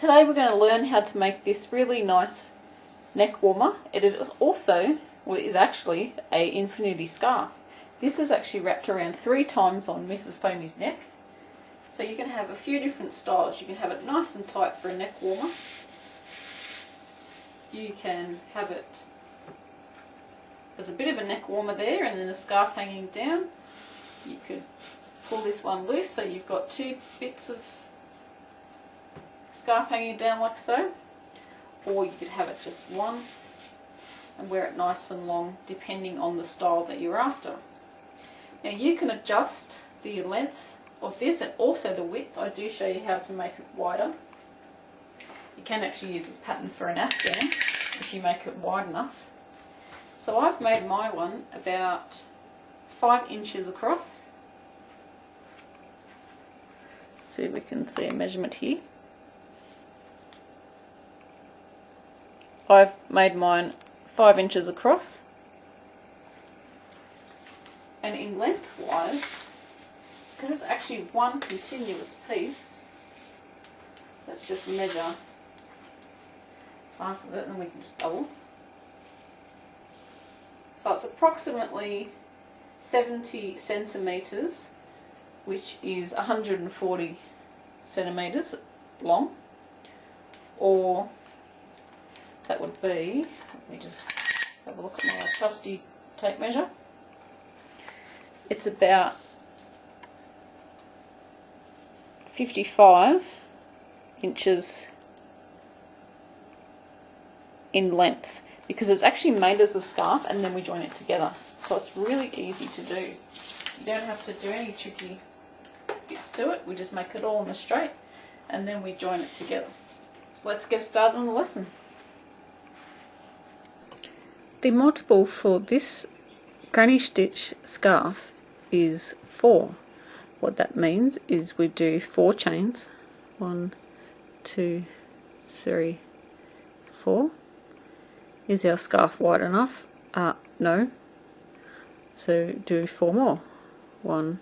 today we're going to learn how to make this really nice neck warmer. It is also, well, it is actually a infinity scarf. This is actually wrapped around 3 times on Mrs. Foamy's neck. So you can have a few different styles. You can have it nice and tight for a neck warmer. You can have it as a bit of a neck warmer there and then the scarf hanging down. You could pull this one loose so you've got 2 bits of scarf hanging down like so, or you could have it just one and wear it nice and long depending on the style that you're after. Now you can adjust the length of this and also the width. I do show you how to make it wider. You can actually use this pattern for an Afghan if you make it wide enough. So I've made my one about 5 inches across. See if we can see a measurement here. I've made mine 5 inches across, and in lengthwise, because it's actually one continuous piece, let's just measure half of it and then we can just double. So it's approximately 70 centimetres, which is 140 centimetres long, or that would be, let me just have a look at my trusty tape measure. It's about 55 inches in length, because it's actually made as a scarf and then we join it together. So it's really easy to do. You don't have to do any tricky bits to it. We just make it all on the straight and then we join it together. So let's get started on the lesson. The multiple for this granny stitch scarf is 4. What that means is we do 4 chains. 1, 2, 3, 4. Is our scarf wide enough? No. So do 4 more. 1,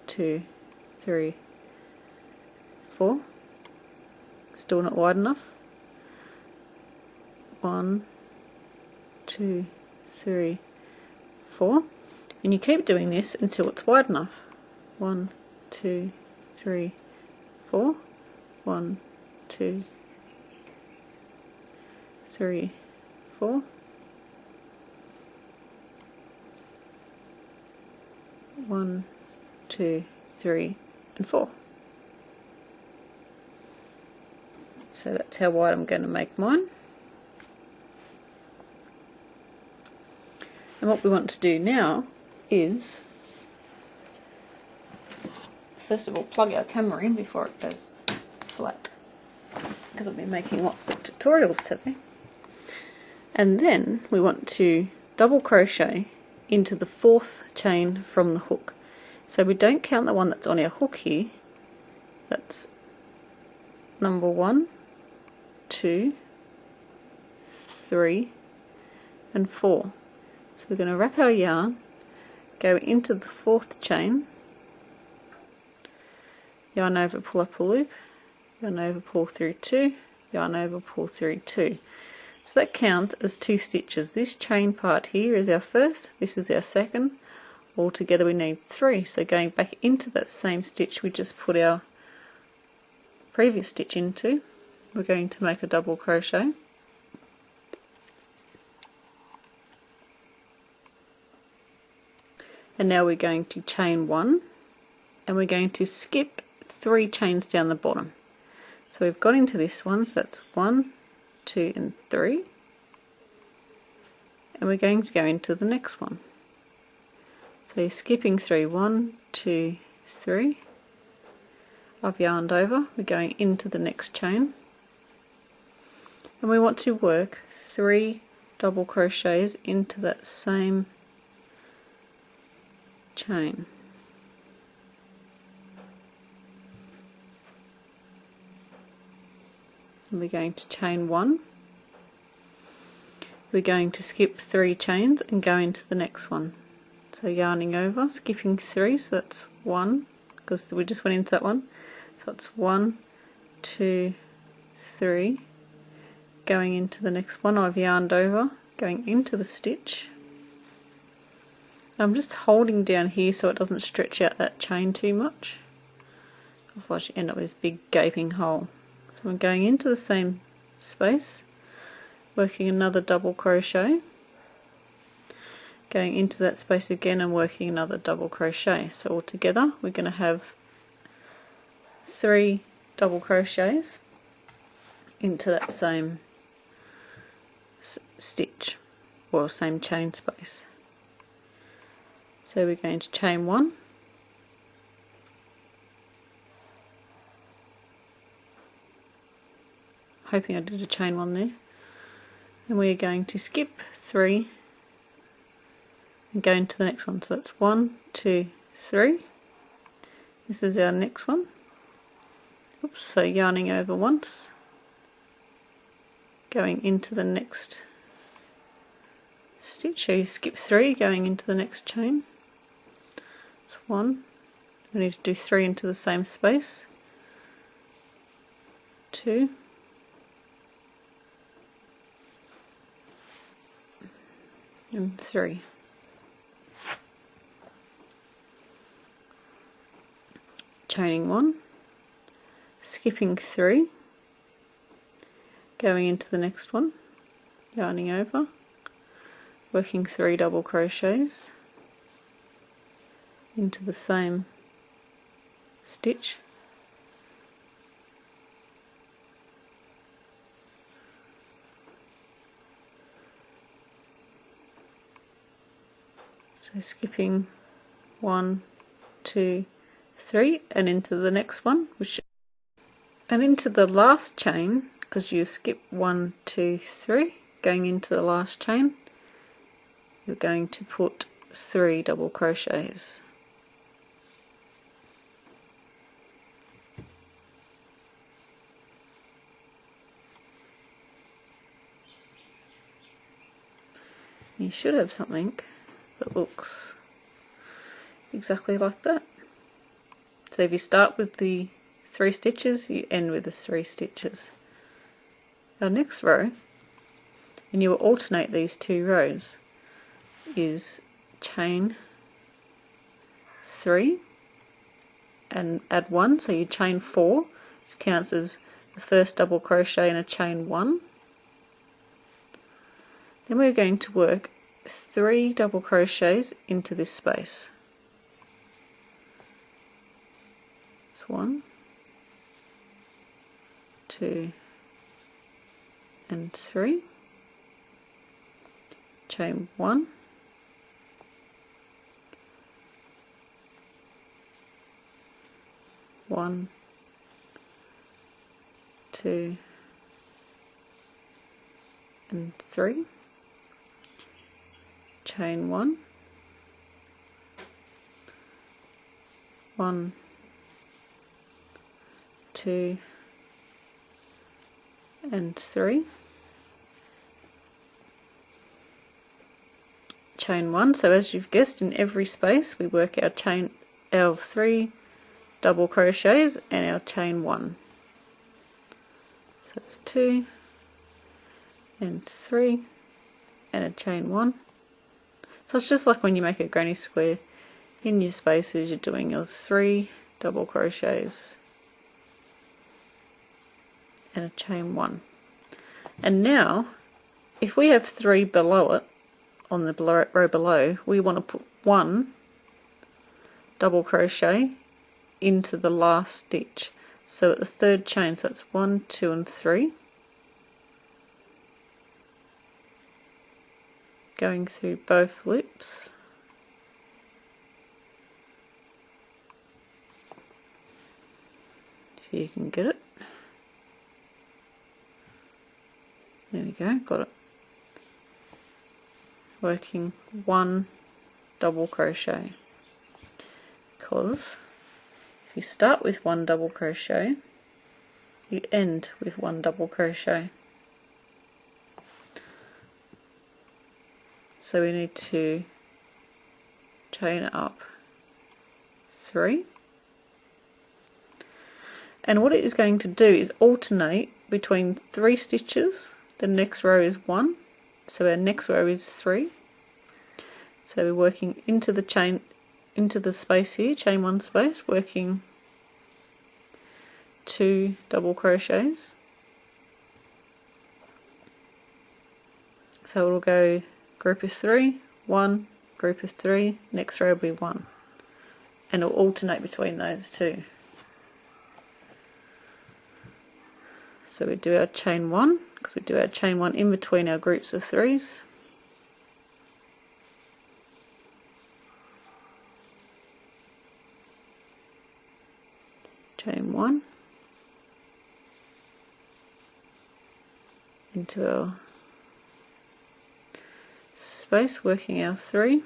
2, 3, 4. Still not wide enough. 1, 2, 3, 4, and you keep doing this until it's wide enough. 1, 2, 3, 4. 1, 2, 3, 4. 1, 2, 3, and 4. So that's how wide I'm going to make mine. And what we want to do now is, first of all, plug our camera in before it goes flat, because I've been making lots of tutorials today. And then we want to double crochet into the 4th chain from the hook. So we don't count the one that's on our hook here. That's number 1, 2, 3, and 4. So we're going to wrap our yarn, go into the 4th chain, yarn over, pull up a loop, yarn over, pull through 2, yarn over, pull through 2. So that counts as 2 stitches. This chain part here is our first, this is our second. Altogether we need 3. So going back into that same stitch we just put our previous stitch into, we're going to make a double crochet. And now we're going to chain 1, and we're going to skip 3 chains down the bottom. So we've got into this one, so that's 1, 2, and 3. And we're going to go into the next one. So you're skipping through 1, 2, 3. I've yarned over, we're going into the next chain. And we want to work 3 double crochets into that same chain. And we're going to chain 1. We're going to skip 3 chains and go into the next one. So yarning over, skipping 3, so that's 1, because we just went into that one. So it's 1, 2, 3, going into the next one I've yarned over, going into the stitch. I'm just holding down here so it doesn't stretch out that chain too much, otherwise you end up with this big gaping hole. So I'm going into the same space, working another double crochet, going into that space again and working another double crochet. So altogether we're going to have 3 double crochets into that same stitch, or same chain space. So we're going to chain 1, hoping I did a chain 1 there, and we're going to skip 3 and go into the next one. So that's 1, 2, 3. This is our next one. Oops, so yarning over once, going into the next stitch, so you skip 3 going into the next chain. That's 1. We need to do 3 into the same space. 2. And 3. Chaining 1, skipping 3, going into the next one, yarning over, working 3 double crochets into the same stitch, so skipping 1, 2, 3 and into the next one, and into the last chain, because you skip 1, 2, 3, going into the last chain, you're going to put 3 double crochets. You should have something that looks exactly like that. So if you start with the 3 stitches, you end with the 3 stitches. Our next row, and you will alternate these 2 rows, is chain 3 and add 1, so you chain 4, which counts as the first double crochet in a chain 1. Then we're going to work 3 double crochets into this space. 1, 2 and 3, chain 1, 1, 2 and 3, chain 1, 1, 2 and 3, chain 1. So as you've guessed, in every space we work our 3 double crochets and our chain 1. So that's 2 and 3 and a chain 1. So it's just like when you make a granny square, in your spaces you're doing your 3 double crochets and a chain 1. And now if we have 3 below it, on the row below, we want to put 1 double crochet into the last stitch, so at the 3rd chain, so that's 1, 2 and 3, going through both loops, if you can get it. There we go, got it. Working 1 double crochet, because if you start with 1 double crochet, you end with 1 double crochet. So we need to chain up 3, and what it is going to do is alternate between 3 stitches. The next row is 1, so our next row is 3. So we're working into the chain, into the space here, chain 1 space, working 2 double crochets. So it'll go group of 3, 1, group of 3, next row will be 1, and it'll alternate between those two. So we do our chain 1, because we do our chain 1 in between our groups of 3s. Chain 1 into our space, working our 3,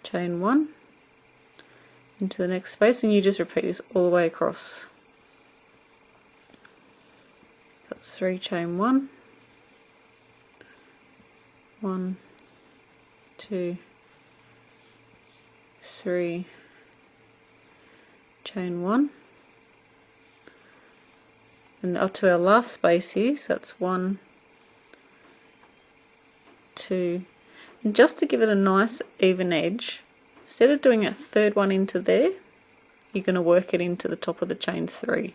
chain 1 into the next space, and you just repeat this all the way across. That's 3, chain 1, 1, 2, 3, chain 1, and up to our last space here, so that's 1, 2, and just to give it a nice even edge, instead of doing a third one into there, you're going to work it into the top of the chain 3.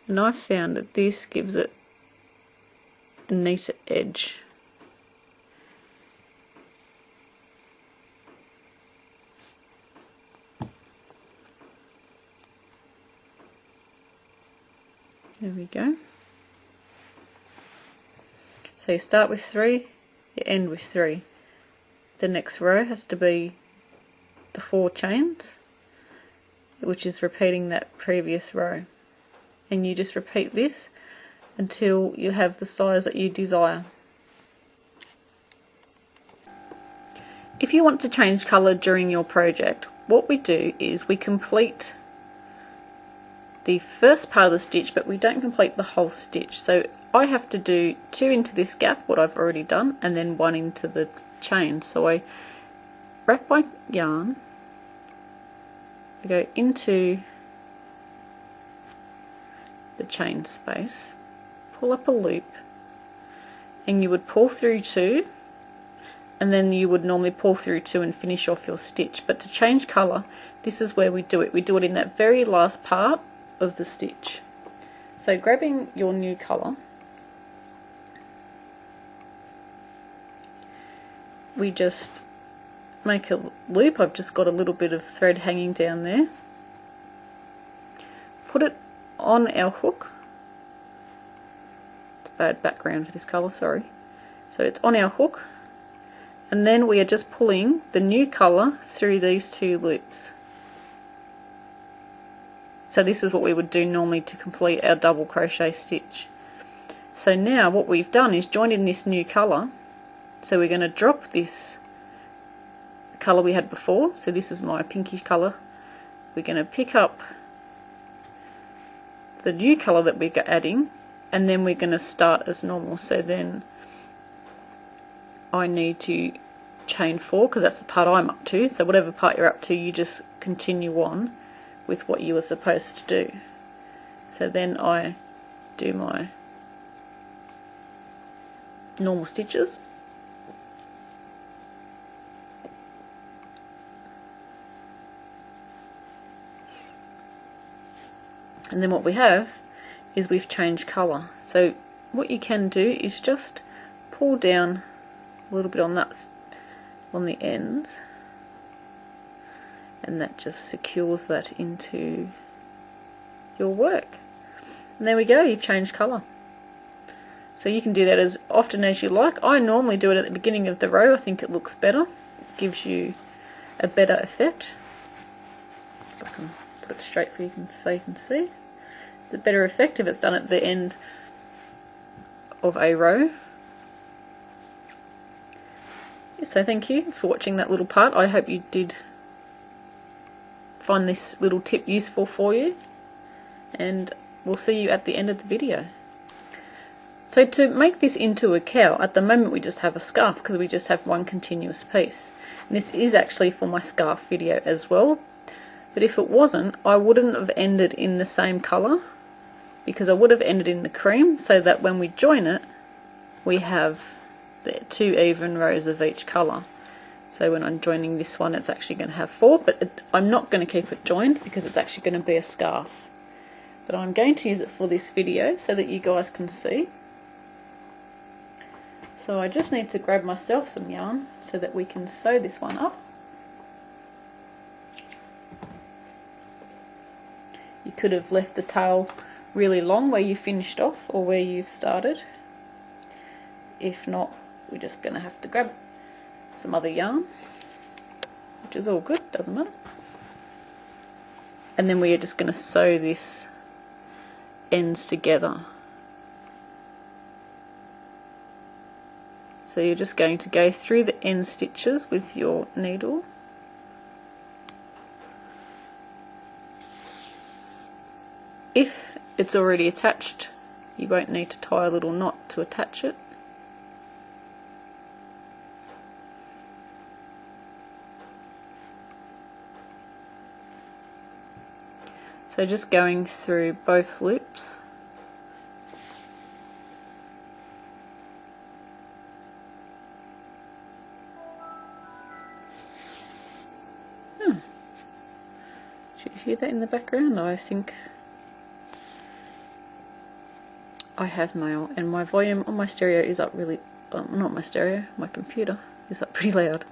And I found that this gives it a neater edge. There we go. So you start with 3, you end with 3. The next row has to be the 4 chains, which is repeating that previous row. And you just repeat this until you have the size that you desire. If you want to change colour during your project, what we do is we complete the first part of the stitch, but we don't complete the whole stitch. So I have to do 2 into this gap, what I've already done, and then 1 into the chain. So I wrap my yarn, I go into the chain space, pull up a loop, and you would pull through 2, and then you would normally pull through 2 and finish off your stitch. But to change colour, this is where we do it. We do it in that very last part of the stitch. So grabbing your new colour, we just make a loop. I've just got a little bit of thread hanging down there. Put it on our hook. It's a bad background for this colour, sorry. So it's on our hook, and then we are just pulling the new colour through these 2 loops. So this is what we would do normally to complete our double crochet stitch. So now what we've done is joined in this new colour. So we're going to drop this colour we had before. So this is my pinkish colour. We're going to pick up the new colour that we're adding, and then we're going to start as normal. So then I need to chain 4, because that's the part I'm up to. So whatever part you're up to, you just continue on with what you were supposed to do. So then I do my normal stitches, and then what we have is we've changed colour. So what you can do is just pull down a little bit on that, on the ends, and that just secures that into your work. And there we go, you've changed colour. So you can do that as often as you like. I normally do it at the beginning of the row. I think it looks better, it gives you a better effect. If I can put it straight for you so you can see. The better effect if it's done at the end of a row. So thank you for watching that little part. I hope you did find this little tip useful for you, and we'll see you at the end of the video. So to make this into a cowl, at the moment we just have a scarf because we just have one continuous piece. And this is actually for my scarf video as well, but if it wasn't, I wouldn't have ended in the same colour because I would have ended in the cream so that when we join it we have the 2 even rows of each colour. So when I'm joining this one it's actually going to have 4, but I'm not going to keep it joined because it's actually going to be a scarf. But I'm going to use it for this video so that you guys can see. So I just need to grab myself some yarn so that we can sew this one up. You could have left the tail really long where you finished off or where you've started. If not, we're just going to have to grab some other yarn, which is all good, doesn't matter. And then we are just going to sew this ends together. So you're just going to go through the end stitches with your needle. If it's already attached, you won't need to tie a little knot to attach it. So just going through both loops. Should you hear that in the background? I think I have mail, and my volume on my stereo is up really, not my stereo, my computer is up pretty loud.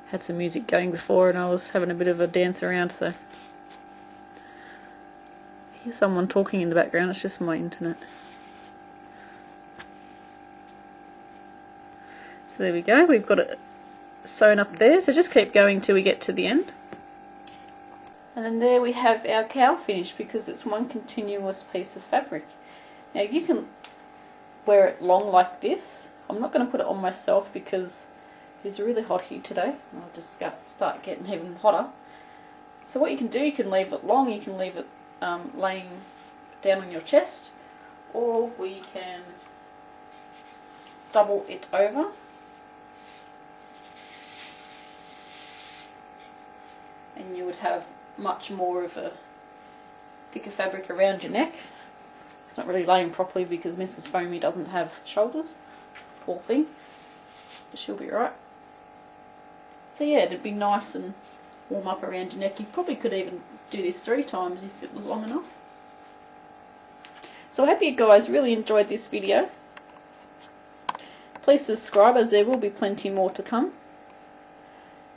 Had some music going before and I was having a bit of a dance around, so I hear someone talking in the background. It's just my internet. So there we go, we've got it sewn up there, so just keep going till we get to the end. And then there we have our cowl finished because it's one continuous piece of fabric. Now you can wear it long like this. I'm not going to put it on myself because it's really hot here today. I'll just start getting even hotter. So what you can do, you can leave it long, you can leave it laying down on your chest, or we can double it over. And you would have much more of a thicker fabric around your neck. It's not really laying properly because Mrs. Foamy doesn't have shoulders. Poor thing. But she'll be alright. So yeah, it'd be nice and warm up around your neck. You probably could even do this 3 times if it was long enough. So I hope you guys really enjoyed this video. Please subscribe as there will be plenty more to come.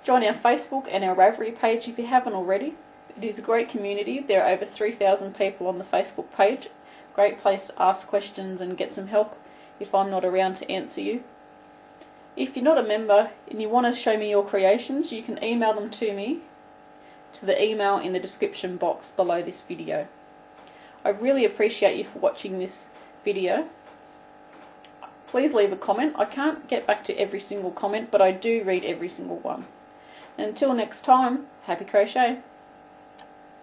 Join our Facebook and our Ravelry page if you haven't already. It is a great community. There are over 3,000 people on the Facebook page. Great place to ask questions and get some help if I'm not around to answer you. If you're not a member and you want to show me your creations, you can email them to me to the email in the description box below this video. I really appreciate you for watching this video. Please leave a comment. I can't get back to every single comment, but I do read every single one. And until next time, happy crochet!